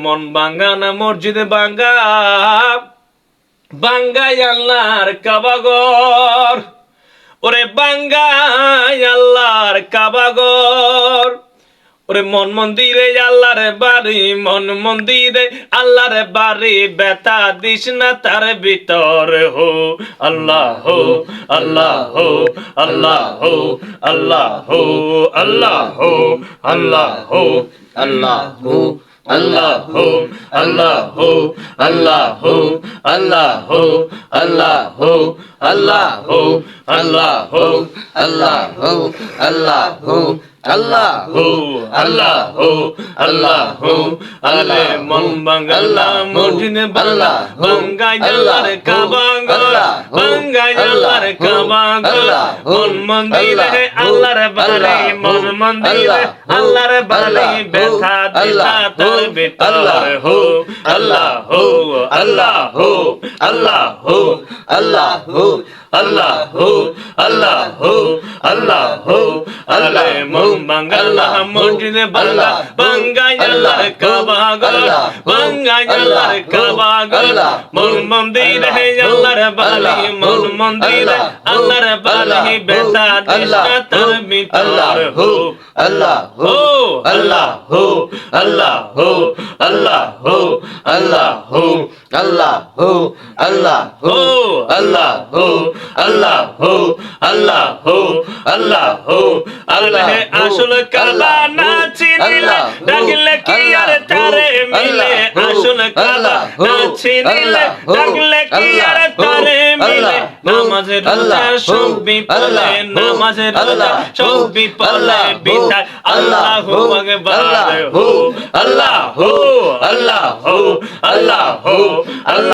মন ভাঙ্গা না মসজিদ ভাঙ্গা, ভাঙ্গাই আল্লাহর কাবাগর, ওরে ভাঙ্গাই আল্লাহর কাবাগর। ওরে মন মন্দিরে আল্লাহর বাড়ি, মন মন্দিরে আল্লাহর বাড়ি, বেতা দিস না তার ভিতর হো। আল্লাহ হো, আল্লাহ হো, আল্লাহ হো, আল্লাহ হো, আল্লাহ হো, আল্লাহ হো, আল্লাহ হো, আল্লাহ হো, আল্লাহ হো, আল্লাহ হো, আল্লাহ হো, আল্লাহ হো, আল্লাহ হো, আল্লাহ হো, আল্লাহ হো, আল্লাহ হো, আল্লাহ হো, আল্লাহ হো, আল্লাহ হো, আল্লাহ মন বাঙ্গাল্লাহ মসজিদ বাংলা, বাঙ্গাই আল্লাহর কাবাগর, বাঙ্গাই আল্লাহর কাবাগর। মন মন্দিরে আল্লাহর বাড়ি, মন মন্দিরে আল্লাহর বাড়ি, ব্যথা দিলা তার ভিতর হো। আল্লাহ হো, আল্লাহ হো, আল্লাহ হো, আল্লাহ হো, আল্লাহ হো, আল্লাহ হো, আল্লাহ হো, আল্লাহ মন বাঙ্গাল্লাহ মসজিদ বাংলা, বাঙ্গাই আল্লাহর কাবাগর, বাঙ্গাই আল্লাহর কাবাগর। মন মন্দিরে আল্লাহর বাড়ি, মন মন্দিরে আল্লাহর বাড়ি, ব্যথা দিলা তার ভিতর হো। আল্লাহ হো, আল্লাহ হো, আল্লাহ হো, আল্লাহ হো, আল্লাহ হো, আল্লাহ হো, আল্লাহ হো, আল্লাহ হো, আল্লাহ হো, আল্লাহ হো, আল্লাহ হো। আল্লাহ আসল কালা না চিনিলে, ডাকলে কি আর তারে মিলে। আসল কালা না চিনিলে, ডাকলে কি আর তারে মিলে। নামাজের রোজা সব বিপলে, নামাজের রোজা সব বিপলে, বিদায় আল্লাহু আকবার হো। আল্লাহ হো, আল্লাহ হো, আল্লাহ হো, আল্লাহ